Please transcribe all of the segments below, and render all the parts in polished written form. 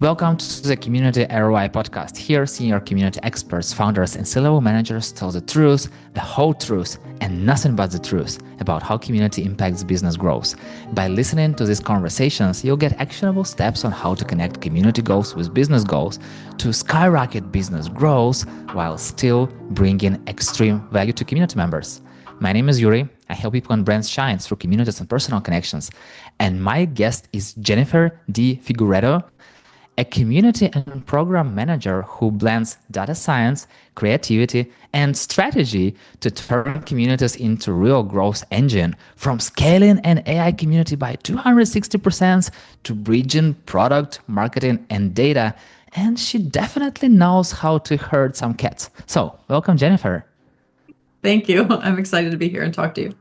Welcome to the Community ROI podcast. Here, senior community experts, founders, and C-level managers tell the truth, the whole truth, and nothing but the truth about how community impacts business growth. By listening to these conversations, you'll get actionable steps on how to connect community goals with business goals to skyrocket business growth while still bringing extreme value to community members. My name is Yurii. I help people and brands shine through communities and personal connections. And my guest is Jenifer De Figueiredo, a community and program manager who blends data science, creativity, and strategy to turn communities into real growth engine, from scaling an AI community by 260% to bridging product, marketing, and data. And she definitely knows how to herd some cats. So welcome, Jenifer. Thank you. I'm excited to be here and talk to you.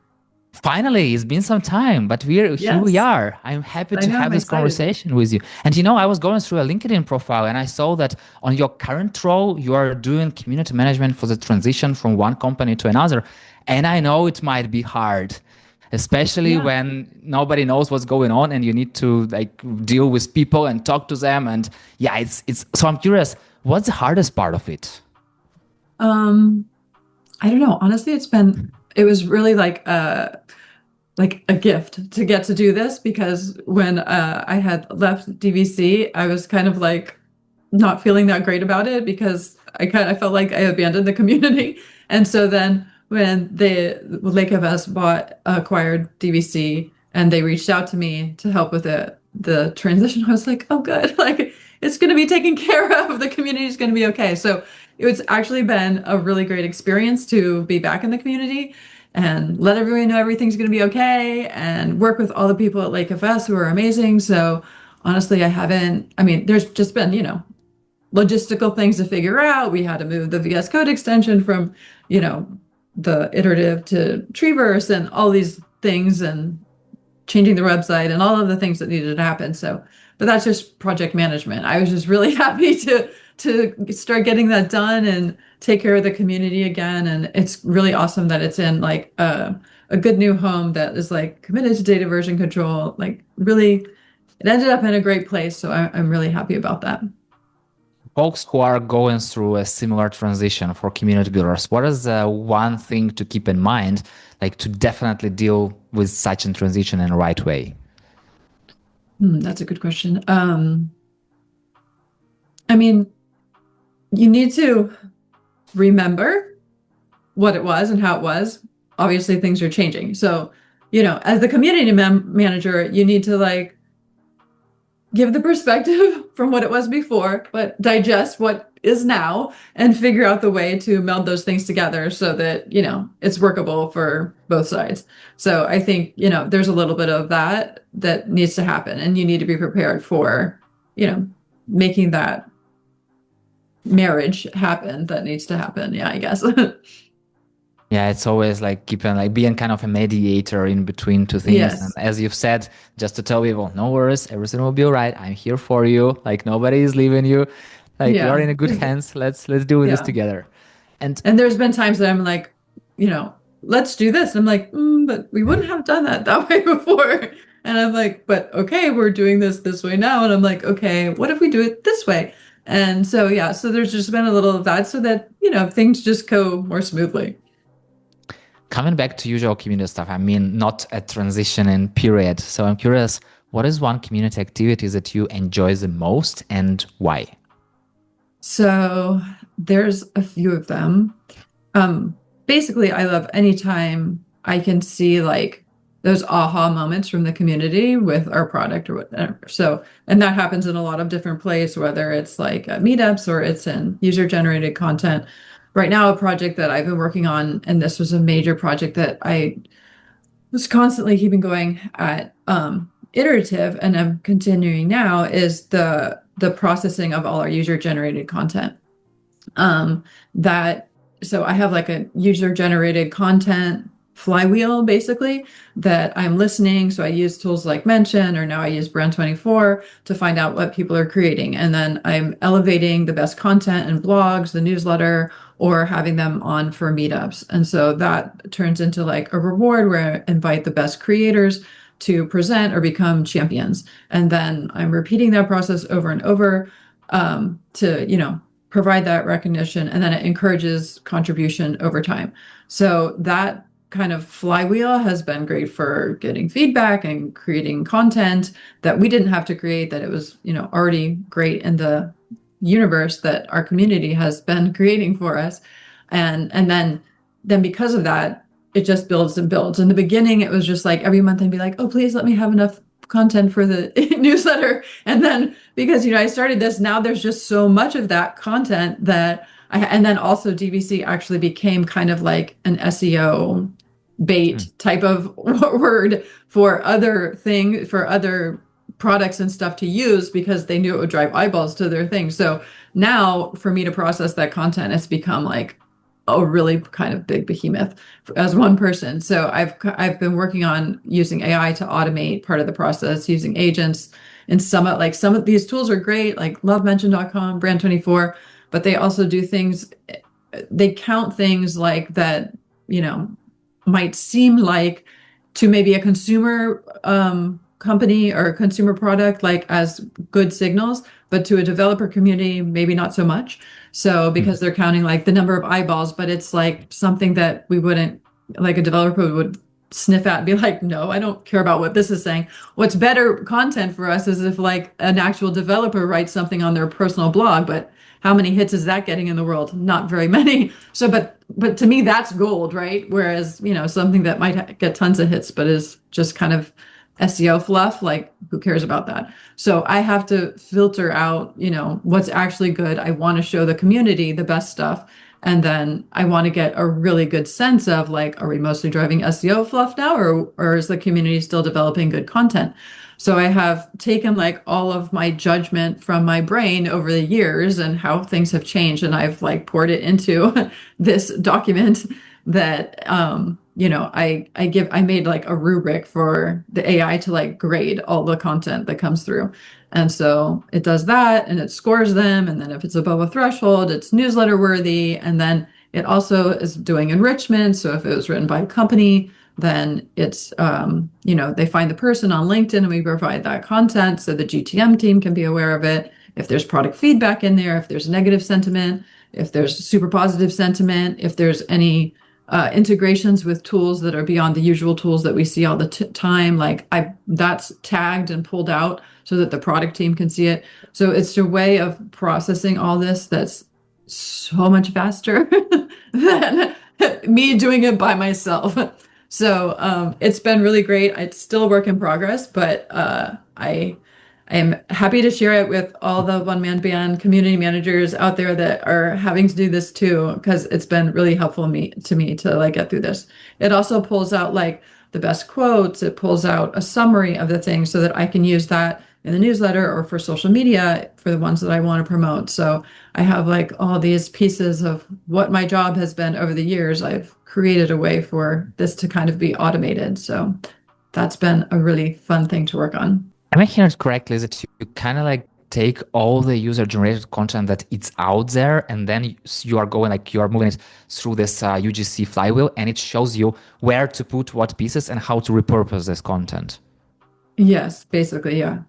Finally, it's been some time, but here we are. I'm happy to have this conversation with you. And I was going through a LinkedIn profile and I saw that on your current role, you are doing community management for the transition from one company to another. And I know it might be hard, especially when nobody knows what's going on and you need to deal with people and talk to them. And it's so I'm curious, what's the hardest part of it? I don't know. Honestly, it was really like a gift to get to do this, because when I had left DVC, I was kind of like not feeling that great about it because I felt like I abandoned the community. And so then when Lake FS acquired DVC and they reached out to me to help with the transition, I was like, oh, good. Like, it's going to be taken care of. The community is going to be okay. So it's actually been a really great experience to be back in the community and let everyone know everything's going to be okay and work with all the people at Lake FS who are amazing. So honestly, there's just been, logistical things to figure out. We had to move the VS Code extension from, the iterative to Treeverse and all these things, and changing the website and all of the things that needed to happen. But that's just project management. I was just really happy to start getting that done and take care of the community again. And it's really awesome that it's in like a good new home that is like committed to data version control. Like, really, it ended up in a great place. So I'm really happy about that. Folks who are going through a similar transition for community builders, what is one thing to keep in mind, like to definitely deal with such a transition in the right way? That's a good question. You need to remember what it was and how it was. Obviously, things are changing. So, as the community manager, you need to give the perspective from what it was before, but digest what is now and figure out the way to meld those things together so that, it's workable for both sides. So I think, there's a little bit of that needs to happen, and you need to be prepared for, making that marriage happen that needs to happen. Yeah, I guess. Yeah, it's always being kind of a mediator in between two things. Yes. And as you've said, just to tell people, no worries, everything will be all right. I'm here for you. Like, nobody is leaving you. You're in a good hands. Let's do this together. And there's been times that I'm like, let's do this. And I'm like, but we wouldn't have done that way before. And I'm like, but okay, we're doing this way now. And I'm like, okay, what if we do it this way? And so, so there's just been a little of that so that, things just go more smoothly. Coming back to usual community stuff, not a transitioning period. So I'm curious, what is one community activity that you enjoy the most and why? So there's a few of them. Basically, I love anytime I can see those aha moments from the community with our product or whatever. So, and that happens in a lot of different places, whether it's meetups or it's in user-generated content. Right now, a project that I've been working on, and this was a major project that I was constantly keeping going at iterative, and I'm continuing now, is the processing of all our user-generated content. So I have a user-generated content flywheel, basically, that I'm listening. So I use tools like Mention, or now I use Brand24 to find out what people are creating. And then I'm elevating the best content in blogs, the newsletter, or having them on for meetups. And so that turns into a reward where I invite the best creators to present or become champions. And then I'm repeating that process over and over to, provide that recognition. And then it encourages contribution over time. So that kind of flywheel has been great for getting feedback and creating content that we didn't have to create, that it was, already great in the universe that our community has been creating for us. And then because of that, it just builds and builds. In the beginning, it was just like every month I'd be like, oh, please let me have enough content for the newsletter. And then because, I started this, now there's just so much of that content that and then also DVC actually became kind of like an SEO bait type of word for other products and stuff to use, because they knew it would drive eyeballs to their thing. So now for me to process that content, it's become like a really kind of big behemoth as one person. So I've been working on using AI to automate part of the process, using agents. And some of these tools are great, like lovemention.com, Brand24, but they also do things, they count things like that, might seem like to maybe a consumer company or a consumer product like as good signals, but to a developer community, maybe not so much. So because they're counting like the number of eyeballs, but it's like something that we wouldn't, like a developer would sniff at and be like, no, I don't care about what this is saying. What's better content for us is if like an actual developer writes something on their personal blog, but how many hits is that getting in the world? Not very many. So, but to me, that's gold, right? Whereas, something that might get tons of hits, but is just kind of SEO fluff, like who cares about that? So I have to filter out, what's actually good. I want to show the community the best stuff. And then I want to get a really good sense of like, are we mostly driving SEO fluff now, or is the community still developing good content? So I have taken like all of my judgment from my brain over the years and how things have changed. And I've like poured it into this document that, I made like a rubric for the AI to like grade all the content that comes through. And so it does that and it scores them. And then if it's above a threshold, it's newsletter worthy. And then it also is doing enrichment. So if it was written by a company, then it's, they find the person on LinkedIn and we provide that content so the GTM team can be aware of it. If there's product feedback in there, if there's negative sentiment, if there's super positive sentiment, if there's any integrations with tools that are beyond the usual tools that we see all the time, that's tagged and pulled out so that the product team can see it. So it's a way of processing all this that's so much faster than me doing it by myself. So it's been really great. It's still a work in progress, but I am happy to share it with all the one-man band community managers out there that are having to do this too, because it's been really helpful to me to like get through this. It also pulls out like the best quotes. It pulls out a summary of the things so that I can use that in the newsletter or for social media for the ones that I want to promote. So I have like all these pieces of what my job has been over the years. I've created a way for this to kind of be automated. So that's been a really fun thing to work on. Am I hearing it correctly? Is that you kind of like take all the user-generated content that it's out there, and then you are moving it through this UGC flywheel, and it shows you where to put what pieces and how to repurpose this content? Yes, basically, yeah.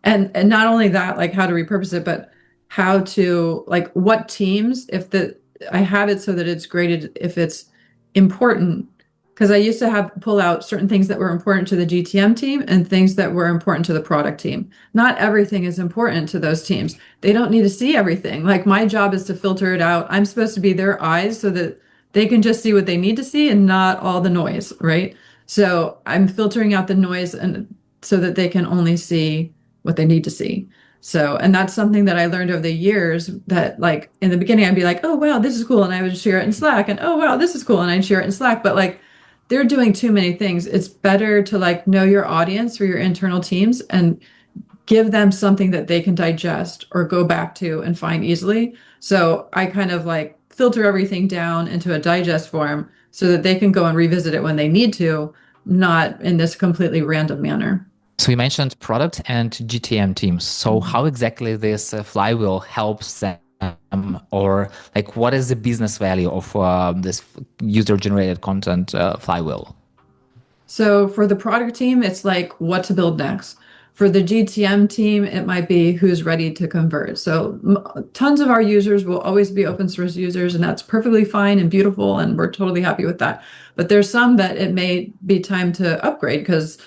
And not only that, like how to repurpose it, but how to like what teams, I have it so that it's graded if it's important. Because I used to pull out certain things that were important to the GTM team and things that were important to the product team. Not everything is important to those teams. They don't need to see everything. Like my job is to filter it out. I'm supposed to be their eyes so that they can just see what they need to see and not all the noise, right? So I'm filtering out the noise and so that they can only see what they need to see. So, and that's something that I learned over the years that like in the beginning, I'd be like, oh, wow, this is cool. And I would share it in Slack and, oh, wow, this is cool. And I'd share it in Slack. But like, they're doing too many things. It's better to like know your audience for your internal teams and give them something that they can digest or go back to and find easily. So I kind of like filter everything down into a digest form so that they can go and revisit it when they need to, not in this completely random manner. So you mentioned product and GTM teams. So how exactly this flywheel helps them, or like what is the business value of this user-generated content flywheel? So for the product team, it's like what to build next. For the GTM team, it might be who's ready to convert. So tons of our users will always be open source users, and that's perfectly fine and beautiful, and we're totally happy with that. But there's some that it may be time to upgrade because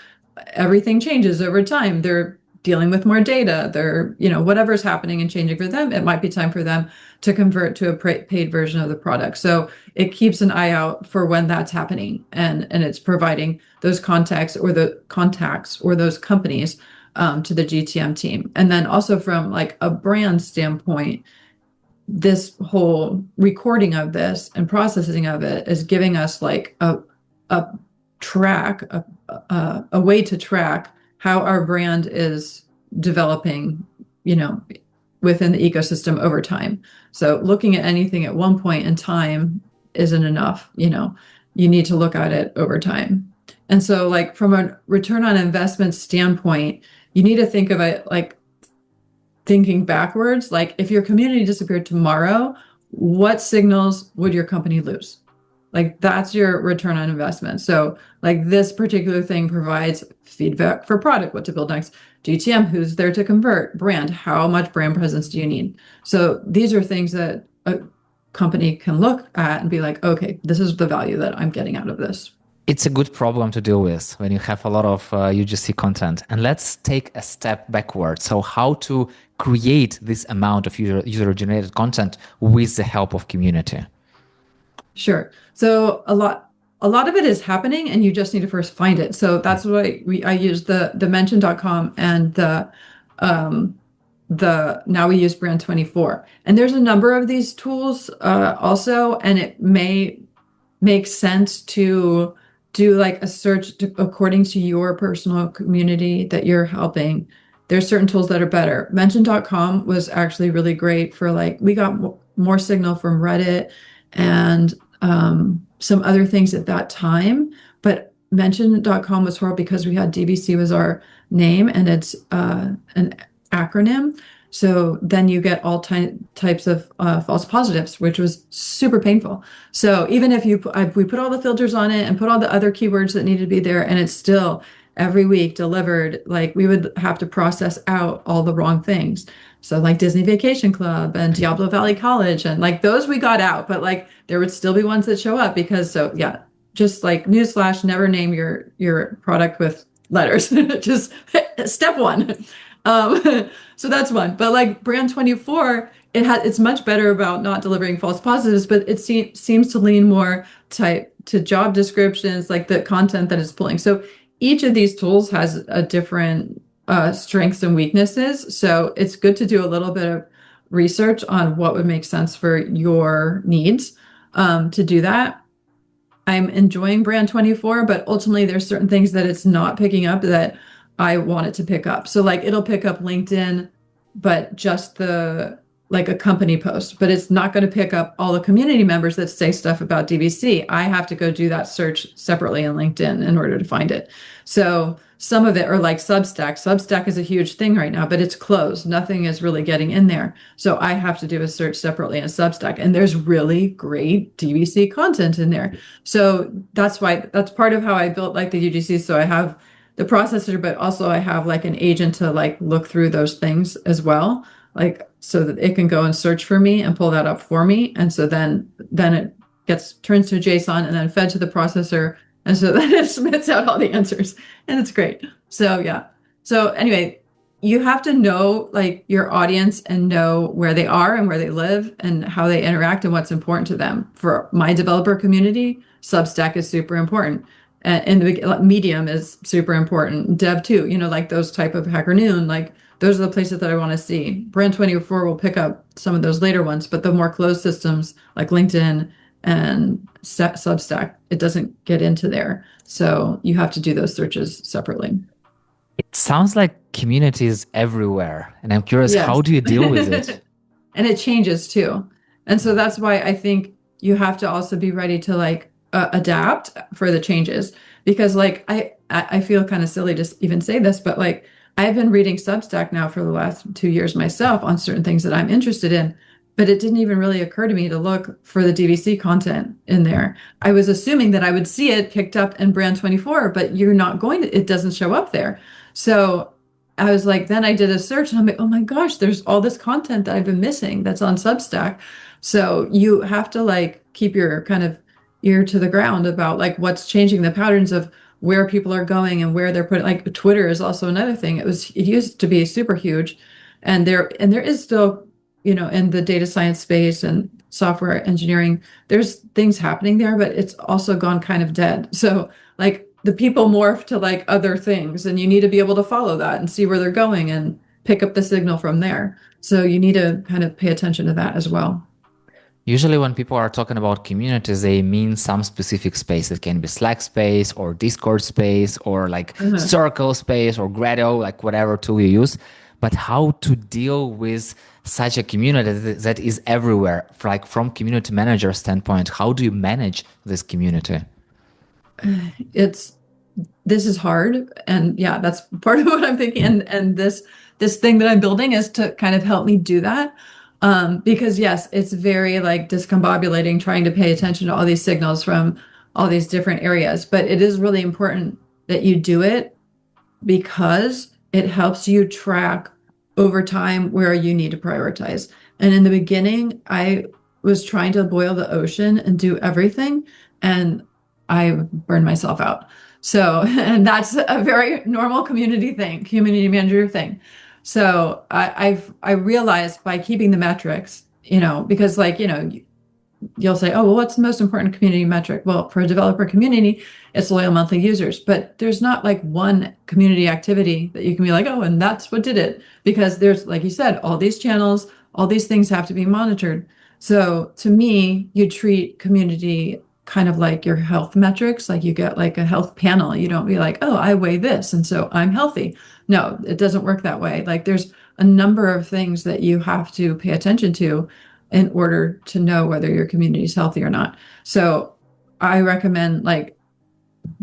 everything changes over time. They're dealing with more data. They're, whatever's happening and changing for them, it might be time for them to convert to a paid version of the product. So it keeps an eye out for when that's happening, and it's providing those contacts or those companies to the GTM team. And then also from like a brand standpoint, this whole recording of this and processing of it is giving us like a track, a way to track how our brand is developing, within the ecosystem over time. So looking at anything at one point in time isn't enough. You need to look at it over time. And so like from a return on investment standpoint, you need to think of it like thinking backwards. Like if your community disappeared tomorrow, what signals would your company lose? Like that's your return on investment. So like this particular thing provides feedback for product, what to build next. GTM, who's there to convert. Brand, how much brand presence do you need? So these are things that a company can look at and be like, okay, this is the value that I'm getting out of this. It's a good problem to deal with when you have a lot of UGC content. And let's take a step backward. So how to create this amount of user-generated content with the help of community? Sure. So a lot of it is happening and you just need to first find it. So that's why I use the mention.com and now we use Brand 24. And there's a number of these tools also, and it may make sense to do like a search according to your personal community that you're helping. There's certain tools that are better. Mention.com was actually really great for like, we got more signal from Reddit and some other things at that time, but mention.com was horrible because we had DBC was our name and it's an acronym. So then you get all types of false positives, which was super painful. So even if we put all the filters on it and put all the other keywords that needed to be there, and it's still every week delivered, like we would have to process out all the wrong things. So like Disney Vacation Club and Diablo Valley College and like those we got out, but like there would still be ones that show up because just like newsflash, never name your product with letters. Just step one. So that's one. But like Brand 24, it's much better about not delivering false positives, but it seems to lean more to job descriptions, like the content that it's pulling. So each of these tools has a different strengths and weaknesses. So it's good to do a little bit of research on what would make sense for your needs to do that. I'm enjoying Brand 24, but ultimately there's certain things that it's not picking up that I want it to pick up. So like it'll pick up LinkedIn, but just like a company post, but it's not going to pick up all the community members that say stuff about DVC. I have to go do that search separately in LinkedIn in order to find it. So some of it are like Substack. Substack is a huge thing right now, but it's closed. Nothing is really getting in there. So I have to do a search separately in Substack, and there's really great DVC content in there. So that's part of how I built like the UGC. So I have the processor, but also I have like an agent to like look through those things as well, like so that it can go and search for me and pull that up for me. And so then it turns to JSON and then fed to the processor. And so then it spits out all the answers and it's great. So yeah. So anyway, you have to know like your audience and know where they are and where they live and how they interact and what's important to them. For my developer community, Substack is super important. And the Medium is super important. Dev too, like those type of Hacker Noon, like those are the places that I want to see. Brand 24 will pick up some of those later ones, but the more closed systems like LinkedIn and Substack, it doesn't get into there. So you have to do those searches separately. It sounds like communities everywhere. And I'm curious, yes. How do you deal with it? And it changes too. And so that's why I think you have to also be ready to like adapt for the changes, because like I feel kind of silly to even say this, but like I've been reading Substack now for the last 2 years myself on certain things that I'm interested in. but it didn't even really occur to me to look for the DVC content in there. I was assuming that I would see it picked up in Brand 24, but you're not going to, it doesn't show up there. So I was like, then I did a search and I'm like, oh my gosh, there's all this content that I've been missing that's on Substack. So you have to like keep your kind of ear to the ground about like what's changing, the patterns of where people are going and where they're putting, like Twitter is also another thing. It used to be super huge, and there is still, in the data science space and software engineering, there's things happening there, but it's also gone kind of dead. So like the people morph to like other things, and you need to be able to follow that and see where they're going and pick up the signal from there. So you need to kind of pay attention to that as well. Usually when people are talking about communities, they mean some specific space. It can be Slack space or Discord space or like Circle space or Gradle, like whatever tool you use. But how to deal with such a community that is everywhere, like from community manager standpoint, how do you manage this community? This is hard, and yeah, that's part of what I'm thinking. And this thing that I'm building is to kind of help me do that. Because yes, it's very like discombobulating trying to pay attention to all these signals from all these different areas. But it is really important that you do it because it helps you track over time where you need to prioritize. And in the beginning, I was trying to boil the ocean and do everything, and I burned myself out. So, and that's a very normal community manager thing. So I realized by keeping the metrics, because like, you'll say, oh, well, what's the most important community metric? Well, for a developer community, it's loyal monthly users, but there's not like one community activity that you can be like, oh, and that's what did it. Because there's, like you said, all these channels, all these things have to be monitored. So to me, you treat community kind of like your health metrics, like you get like a health panel. You don't be like, oh, I weigh this, and so I'm healthy. No, it doesn't work that way. Like there's a number of things that you have to pay attention to in order to know whether your community is healthy or not. So I recommend like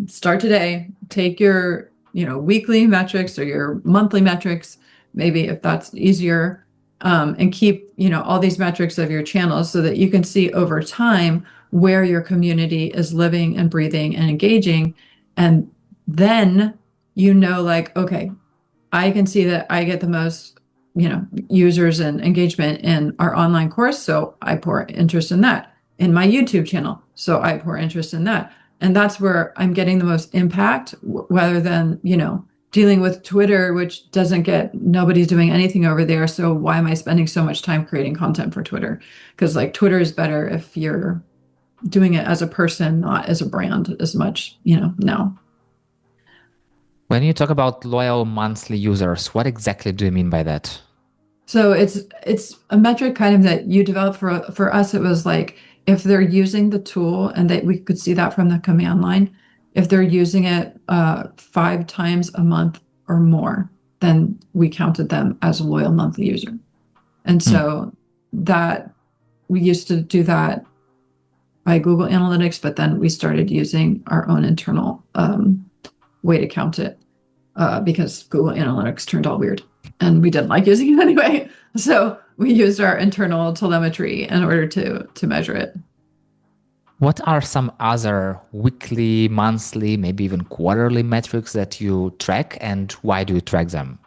start today, take your, weekly metrics or your monthly metrics, maybe if that's easier, and keep, all these metrics of your channels so that you can see over time where your community is living and breathing and engaging. And then, like, okay, I can see that I get the most, users and engagement in our online course. So I pour interest in that. In my YouTube channel. So I pour interest in that. And that's where I'm getting the most impact rather than, dealing with Twitter, which nobody's doing anything over there. So why am I spending so much time creating content for Twitter? Because like Twitter is better if you're doing it as a person, not as a brand as much, now. When you talk about loyal monthly users, what exactly do you mean by that? So it's a metric kind of that you develop for us. It was like if they're using the tool, and that we could see that from the command line, if they're using it 5 times a month or more, then we counted them as a loyal monthly user. And so that we used to do that by Google Analytics, but then we started using our own internal way to count it because Google Analytics turned all weird and we didn't like using it anyway. So we used our internal telemetry in order to measure it. What are some other weekly, monthly, maybe even quarterly metrics that you track, and why do you track them?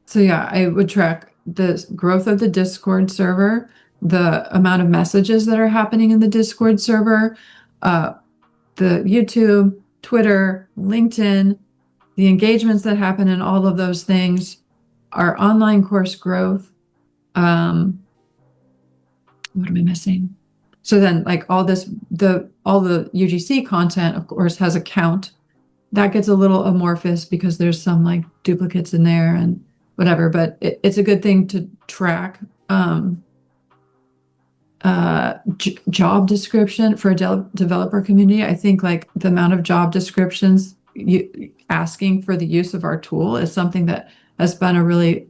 So yeah, I would track the growth of the Discord server, the amount of messages that are happening in the Discord server, the YouTube, Twitter, LinkedIn, the engagements that happen in all of those things, our online course growth. What am I missing? So then like all the UGC content, of course, has a count. That gets a little amorphous because there's some like duplicates in there and whatever, but it's a good thing to track. Job description for a developer community. I think like the amount of job descriptions asking for the use of our tool is something that has been a really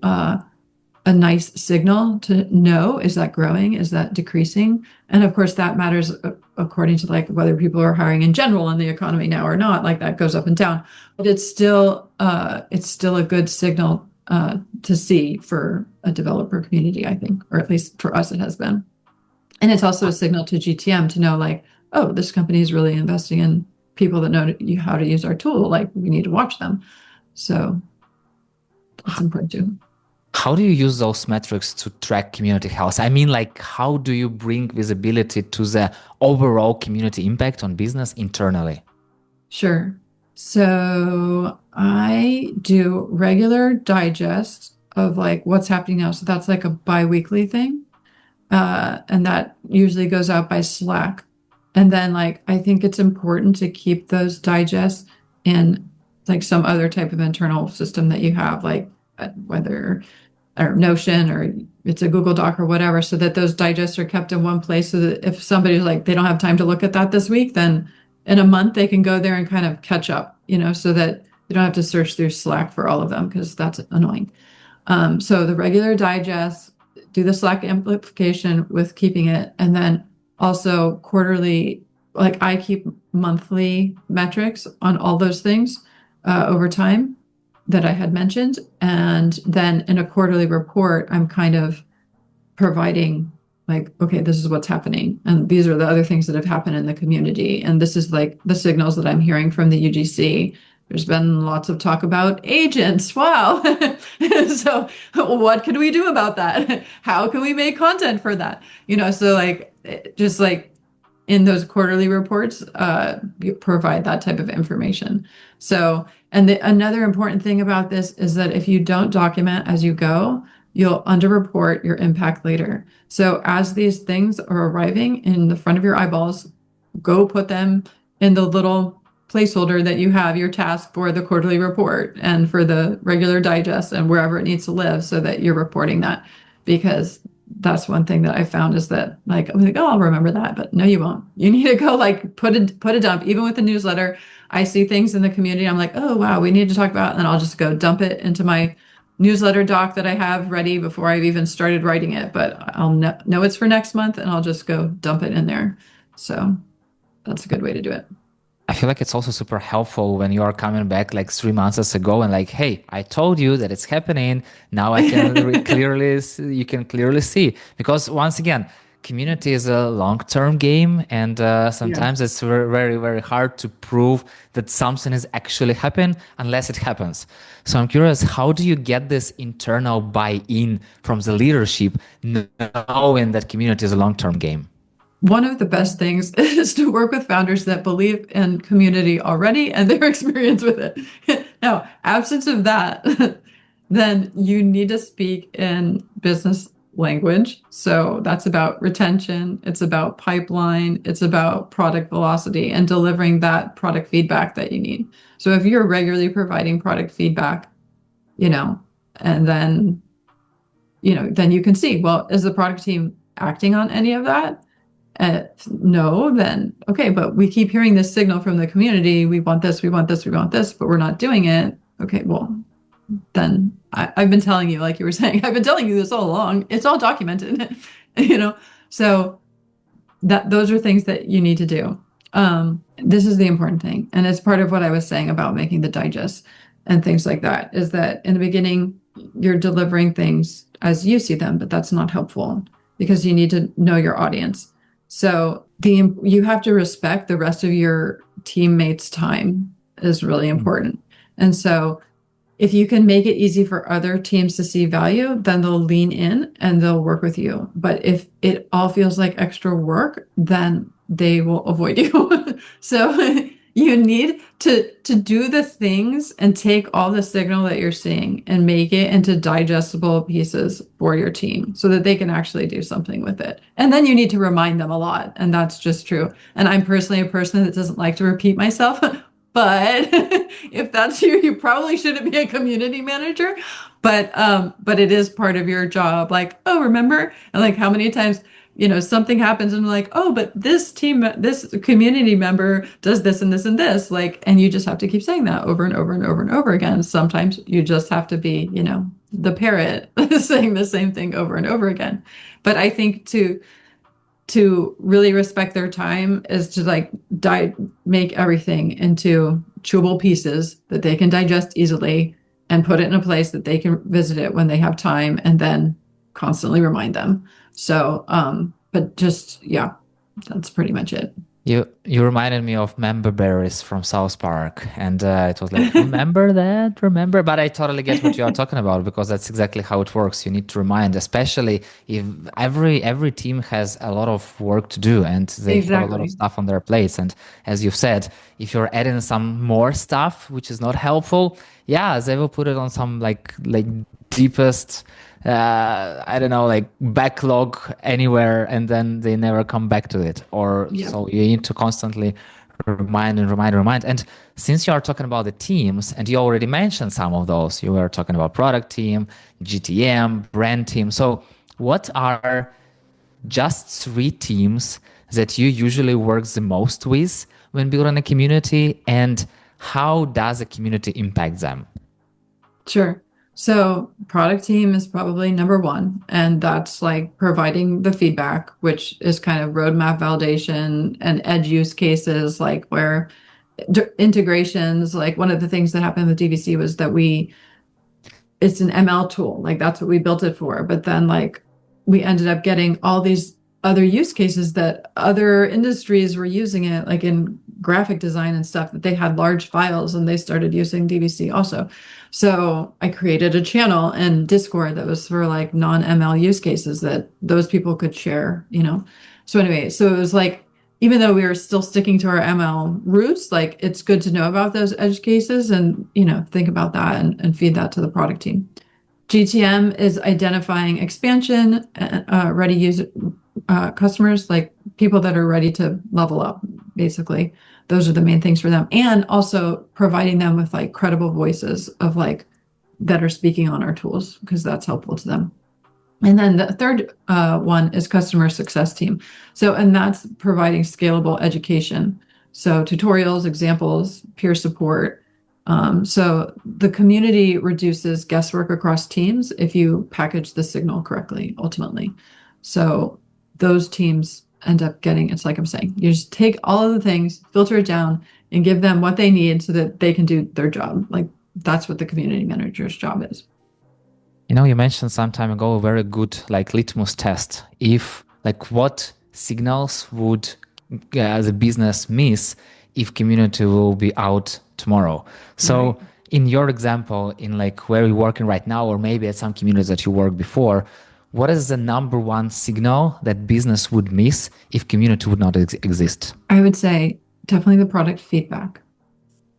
a nice signal to know. Is that growing? Is that decreasing? And of course that matters according to like whether people are hiring in general in the economy now or not. Like that goes up and down, but it's still a good signal to see for a developer community, I think, or at least for us, it has been. And it's also a signal to GTM to know, like, oh, this company is really investing in people that know how to use our tool. Like, we need to watch them. So it's important too. How do you use those metrics to track community health? I mean, like, how do you bring visibility to the overall community impact on business internally? Sure. So I do regular digest of like what's happening now. So that's like a bi-weekly thing. And that usually goes out by Slack. And then like I think it's important to keep those digests in like some other type of internal system that you have, like whether or Notion or it's a Google Doc or whatever, so that those digests are kept in one place so that if somebody's like they don't have time to look at that this week, then in a month they can go there and kind of catch up, so that you don't have to search through Slack for all of them because that's annoying. So the regular digests, do the Slack amplification with keeping it, and then also quarterly, like I keep monthly metrics on all those things over time that I had mentioned. And then in a quarterly report, I'm kind of providing like, okay, this is what's happening. And these are the other things that have happened in the community. And this is like the signals that I'm hearing from the UGC. There's been lots of talk about agents. Wow. So what can we do about that? How can we make content for that? So like, just like in those quarterly reports, you provide that type of information. So, and another important thing about this is that if you don't document as you go, you'll underreport your impact later. So as these things are arriving in the front of your eyeballs, go put them in the little placeholder that you have your task for the quarterly report and for the regular digest and wherever it needs to live, so that you're reporting that. Because that's one thing that I found is that like, I'm like, oh, I'll remember that, but no, you won't. You need to go like put a dump. Even with the newsletter, I see things in the community. I'm like, oh, wow, we need to talk about, and then I'll just go dump it into my newsletter doc that I have ready before I've even started writing it. But I'll know it's for next month, and I'll just go dump it in there. So that's a good way to do it. I feel like it's also super helpful when you are coming back like 3 months ago and like, hey, I told you that it's happening. Now I can you can clearly see. Because once again, community is a long-term game, and sometimes it's very, very, very hard to prove that something is actually happening unless it happens. So I'm curious, how do you get this internal buy-in from the leadership, knowing that community is a long-term game? One of the best things is to work with founders that believe in community already and their experience with it. Now, absence of that, then you need to speak in business language. So that's about retention. It's about pipeline. It's about product velocity and delivering that product feedback that you need. So if you're regularly providing product feedback, and then, then you can see, well, is the product team acting on any of that? No, then okay, but we keep hearing this signal from the community. We want this, we want this, we want this, but we're not doing it. Okay, well, then I've been telling you, like you were saying, I've been telling you this all along. It's all documented, So those are things that you need to do. This is the important thing, and it's part of what I was saying about making the digest and things like that. Is that in the beginning you're delivering things as you see them, but that's not helpful because you need to know your audience. So you have to respect the rest of your teammates' time is really important. And so if you can make it easy for other teams to see value, then they'll lean in and they'll work with you. But if it all feels like extra work, then they will avoid you. So you need to do the things and take all the signal that you're seeing and make it into digestible pieces for your team so that they can actually do something with it. And then you need to remind them a lot. And that's just true. And I'm personally a person that doesn't like to repeat myself. But if that's you, you probably shouldn't be a community manager. But it is part of your job. Like, oh, remember? And like how many times something happens and like, oh, but this community member does this and this and this, like, and you just have to keep saying that over and over and over and over again. Sometimes you just have to be, the parrot saying the same thing over and over again. But I think to really respect their time is to like make everything into chewable pieces that they can digest easily and put it in a place that they can visit it when they have time, and then constantly remind them. So, but just, yeah, that's pretty much it. You reminded me of member berries from South Park, and it was like, remember that, remember. But I totally get what you are talking about, because that's exactly how it works. You need to remind, especially if every team has a lot of work to do and they have a lot of Exactly. stuff on their plates. And as you've said, if you're adding some more stuff which is not helpful, yeah, they will put it on some like deepest I don't know, like backlog anywhere, and then they never come back to it. Or Yeah. so you need to constantly remind and remind and remind. And since you are talking about the teams, and you already mentioned some of those, you were talking about product team, GTM, brand team. So what are just three teams that you usually work the most with when building a community, and how does a community impact them? Sure. So product team is probably number one, and that's like providing the feedback, which is kind of roadmap validation and edge use cases, like where integrations, like one of the things that happened with DVC was that it's an ML tool, like that's what we built it for. But then like we ended up getting all these other use cases that other industries were using it, like in graphic design and stuff, that they had large files and they started using DVC also. So I created a channel in Discord that was for like non-ML use cases that those people could share, you know. So anyway, so it was like, even though we were still sticking to our ML roots, like it's good to know about those edge cases and, you know, think about that and feed that to the product team. GTM is identifying expansion, ready user customers, like people that are ready to level up, basically. Those are the main things for them. And also providing them with like credible voices of like that are speaking on our tools, because that's helpful to them. And then the third one is customer success team. So, and that's providing scalable education. So tutorials, examples, peer support. So the community reduces guesswork across teams if you package the signal correctly, ultimately. So those teams end up getting, it's like I'm saying, you just take all of the things, filter it down, and give them what they need so that they can do their job. Like that's what the community manager's job is. You know, you mentioned some time ago a very good like litmus test. If like what signals would the business miss if community will be out tomorrow? So Right. in your example, in like where you're working right now, or maybe at some communities that you worked before, what is the number one signal that business would miss if community would not exist? I would say definitely the product feedback,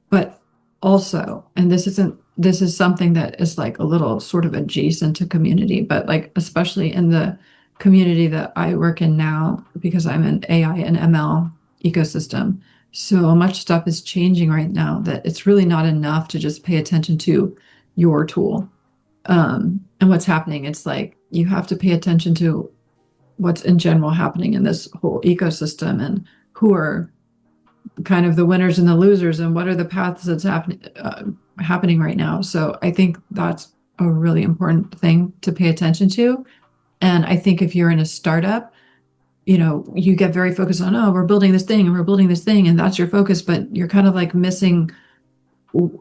but also, and this is something that is like a little sort of adjacent to community, but like especially in the community that I work in now, because I'm an AI and ML ecosystem, so much stuff is changing right now that it's really not enough to just pay attention to your tool and what's happening. It's like you have to pay attention to what's in general happening in this whole ecosystem, and who are kind of the winners and the losers, and what are the paths that's happening right now. So I think that's a really important thing to pay attention to. And I think if you're in a startup, you know, you get very focused on, oh, we're building this thing and we're building this thing, and that's your focus, but you're kind of like missing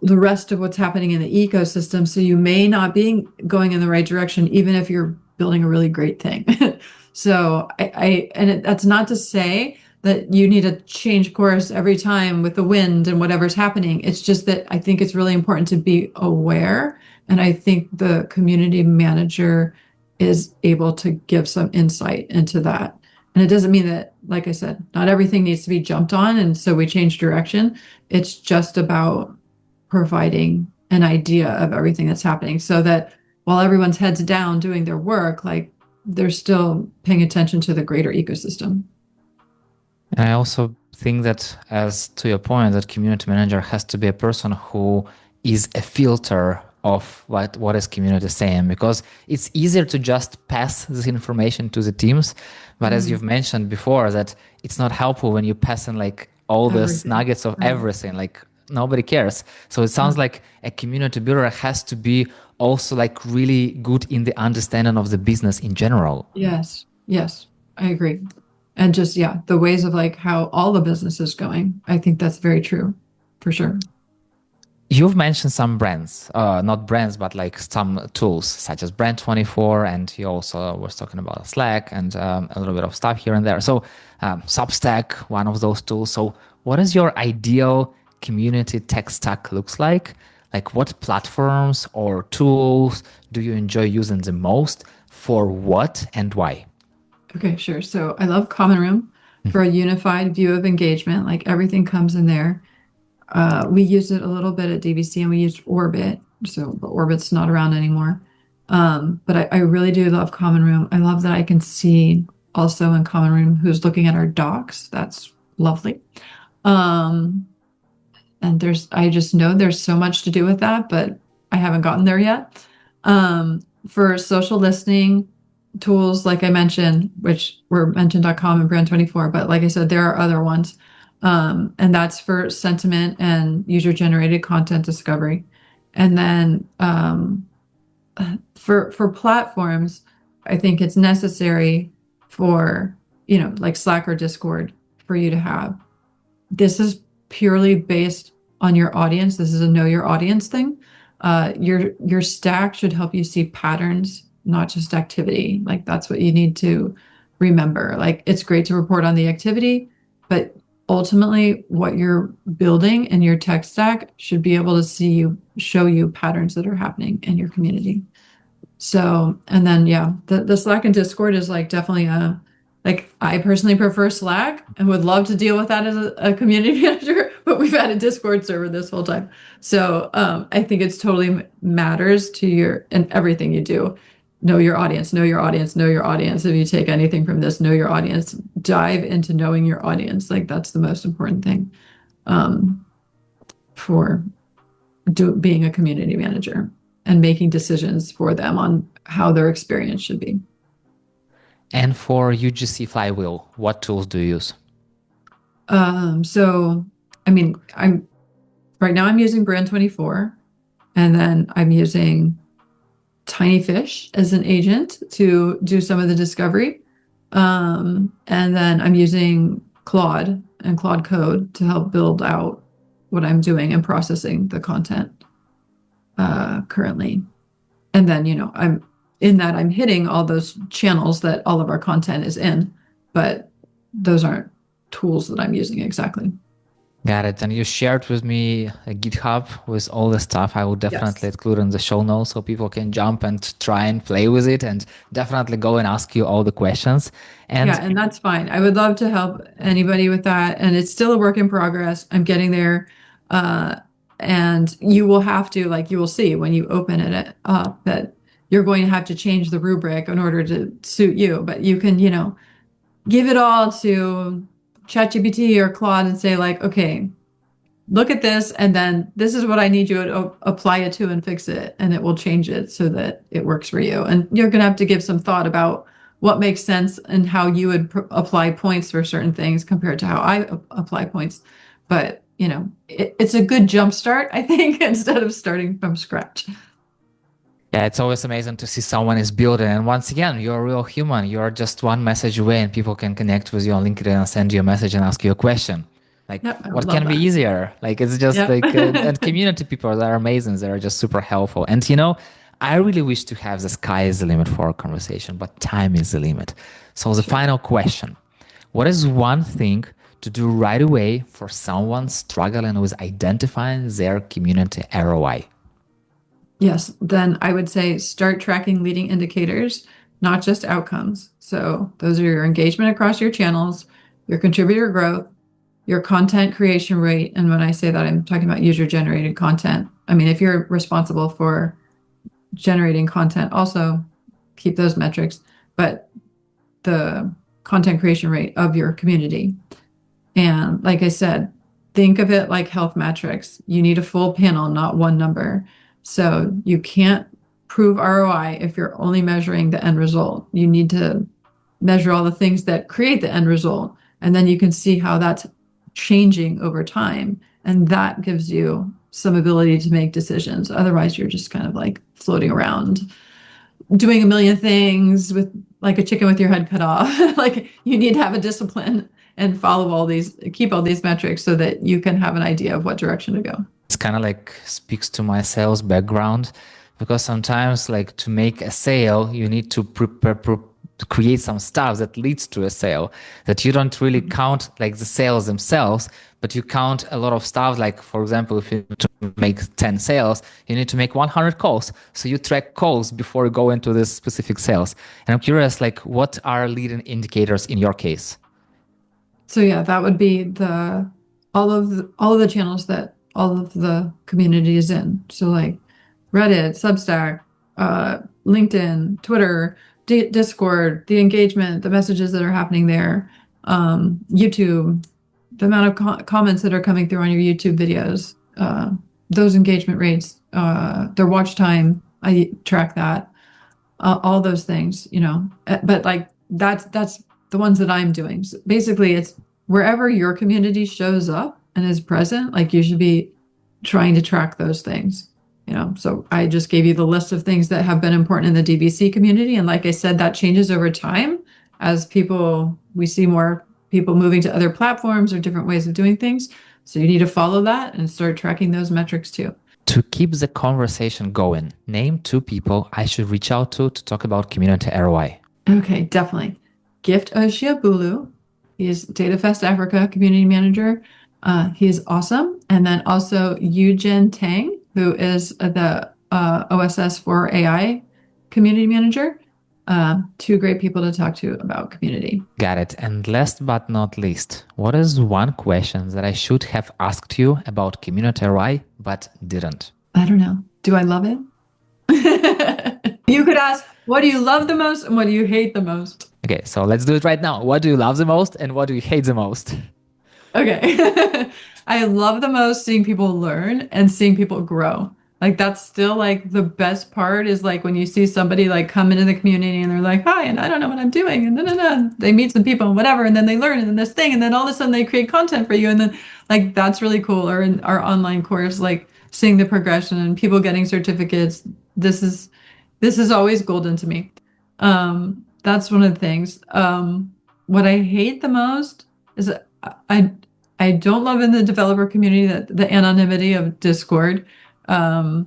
the rest of what's happening in the ecosystem. So you may not be going in the right direction, even if you're building a really great thing. So that's not to say that you need to change course every time with the wind and whatever's happening. It's just that I think it's really important to be aware. And I think the community manager is able to give some insight into that. And it doesn't mean that, like I said, not everything needs to be jumped on, and so we change direction. It's just about providing an idea of everything that's happening, so that while everyone's heads down doing their work, like they're still paying attention to the greater ecosystem. And I also think that, as to your point, that community manager has to be a person who is a filter of what is community saying, because it's easier to just pass this information to the teams. But as you've mentioned before, that it's not helpful when you pass in like all these Everything. nuggets of Right. everything, like nobody cares. So it sounds like a community builder has to be also like really good in the understanding of the business in general. Yes. Yes. I agree. And just, yeah, the ways of like how all the business is going. I think that's very true, for sure. You've mentioned some brands, not brands, but like some tools such as Brand24, and you also was talking about Slack and a little bit of stuff here and there. So Substack, one of those tools. So what is your ideal community tech stack looks like? Like what platforms or tools do you enjoy using the most? For what and why? Okay, sure. So I love Common Room for a unified view of engagement. Like everything comes in there. We used it a little bit at DVC and we used Orbit. So but Orbit's not around anymore. But I really do love Common Room. I love that I can see also in Common Room who's looking at our docs. That's lovely. Um, and I just know there's so much to do with that, but I haven't gotten there yet. For social listening tools, like I mentioned, which were mentioned.com and Brand24, but like I said, there are other ones. And that's for sentiment and user-generated content discovery. And then for platforms, I think it's necessary for, like Slack or Discord for you to have. This is purely based on your audience. This is a know your audience thing. Your stack should help you see patterns, not just activity. Like that's what you need to remember. Like it's great to report on the activity, but ultimately what you're building in your tech stack should be able to show you patterns that are happening in your community. So, and then yeah, the Slack and Discord is like definitely like I personally prefer Slack and would love to deal with that as a community manager, but we've had a Discord server this whole time. So I think it's totally matters to and everything you do. Know your audience, know your audience, know your audience. If you take anything from this, know your audience, dive into knowing your audience. Like that's the most important thing for being a community manager and making decisions for them on how their experience should be. And for UGC Flywheel, what tools do you use? So, I mean, right now I'm using Brand24, and then I'm using Tiny Fish as an agent to do some of the discovery. And then I'm using Claude and Claude Code to help build out what I'm doing and processing the content currently. And then, I'm hitting all those channels that all of our content is in, but those aren't tools that I'm using exactly. Got it. And you shared with me a GitHub with all the stuff. I will definitely include in the show notes so people can jump and try and play with it and definitely go and ask you all the questions. And that's fine. I would love to help anybody with that. And it's still a work in progress. I'm getting there. And you will have to, like you will see when you open it up, that you're going to have to change the rubric in order to suit you. But you can, give it all to ChatGPT or Claude and say like, okay, look at this, and then this is what I need you to apply it to and fix it, and it will change it so that it works for you. And you're going to have to give some thought about what makes sense and how you would apply points for certain things compared to how I apply points. But, it's a good jump start, I think, instead of starting from scratch. Yeah, it's always amazing to see someone is building. And once again, you're a real human. You're just one message away and people can connect with you on LinkedIn and send you a message and ask you a question. Like, what can be easier? Like, it's just like, and community people that are amazing. They're just super helpful. And, I really wish to have the sky is the limit for our conversation, but time is the limit. So the final question, what is one thing to do right away for someone struggling with identifying their community ROI? Yes, then I would say start tracking leading indicators, not just outcomes. So those are your engagement across your channels, your contributor growth, your content creation rate. And when I say that, I'm talking about user-generated content. I mean, if you're responsible for generating content, also keep those metrics, but the content creation rate of your community. And like I said, think of it like health metrics. You need a full panel, not one number. So you can't prove ROI if you're only measuring the end result. You need to measure all the things that create the end result, and then you can see how that's changing over time. And that gives you some ability to make decisions. Otherwise, you're just kind of like floating around, doing a million things with like a chicken with your head cut off. Like you need to have a discipline and keep all these metrics so that you can have an idea of what direction to go. It's kind of like speaks to my sales background, because sometimes like to make a sale, you need to prepare, to create some stuff that leads to a sale, that you don't really count like the sales themselves, but you count a lot of stuff. Like, for example, if you need to make 10 sales, you need to make 100 calls. So you track calls before you go into this specific sales. And I'm curious, like, what are leading indicators in your case? So yeah, that would be the all of the channels that all of the community is in. So like Reddit, Substack, LinkedIn, Twitter, Discord, the engagement, the messages that are happening there, YouTube, the amount of comments that are coming through on your YouTube videos, those engagement rates, their watch time, I track that, all those things, but like that's the ones that I'm doing. So basically, it's wherever your community shows up and is present, like you should be trying to track those things. So I just gave you the list of things that have been important in the DVC community. And like I said, that changes over time as we see more people moving to other platforms or different ways of doing things. So you need to follow that and start tracking those metrics too. To keep the conversation going, name 2 people I should reach out to talk about community ROI. Okay, definitely. Gift Oshiabulu. He is DataFest Africa community manager. He is awesome. And then also Eugen Tang, who is the OSS for AI community manager. 2 great people to talk to about community. Got it. And last but not least, what is one question that I should have asked you about community ROI but didn't? I don't know. Do I love it? You could ask, what do you love the most and what do you hate the most? Okay, so let's do it right now. What do you love the most and what do you hate the most? Okay. I love the most seeing people learn and seeing people grow. Like that's still like the best part is like when you see somebody like come into the community and they're like, hi, and I don't know what I'm doing. And they meet some people and whatever, and then they learn and then this thing, and then all of a sudden they create content for you. And then like that's really cool. Or in our online course, like seeing the progression and people getting certificates. This is always golden to me. That's one of the things. What I hate the most is I don't love in the developer community that the anonymity of Discord. And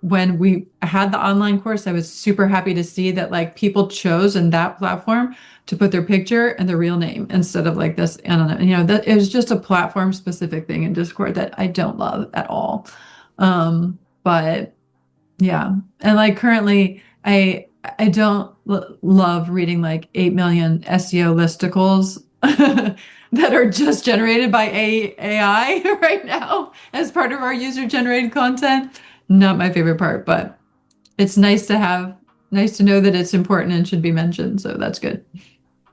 when we had the online course, I was super happy to see that like people chose in that platform to put their picture and their real name instead of like this anonym. That it was just a platform specific thing in Discord that I don't love at all. But yeah, and like currently, I don't love reading like 8 million SEO listicles that are just generated by AI right now as part of our user-generated content. Not my favorite part, but it's nice to know that it's important and should be mentioned. So that's good.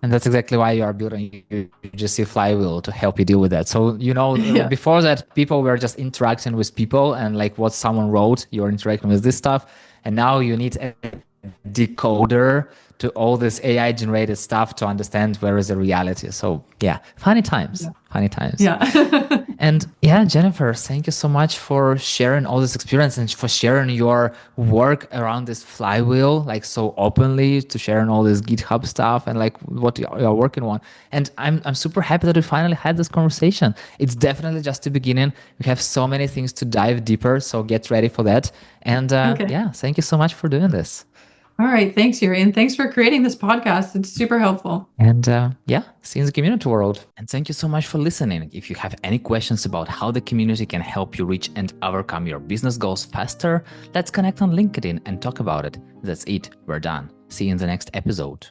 And that's exactly why you are building UGC Flywheel, to help you deal with that. So, Yeah. before that, people were just interacting with people and like what someone wrote, you're interacting with this stuff. And now you need a decoder to all this AI generated stuff to understand where is the reality. So yeah, funny times. Yeah. And yeah, Jenifer, thank you so much for sharing all this experience and for sharing your work around this flywheel, like so openly, to sharing all this GitHub stuff and like what you are working on. And I'm super happy that we finally had this conversation. It's definitely just the beginning. We have so many things to dive deeper, so get ready for that. And Okay. yeah, thank you so much for doing this. All right. Thanks, Yurii. And thanks for creating this podcast. It's super helpful. And yeah, see you in the community world. And thank you so much for listening. If you have any questions about how the community can help you reach and overcome your business goals faster, let's connect on LinkedIn and talk about it. That's it. We're done. See you in the next episode.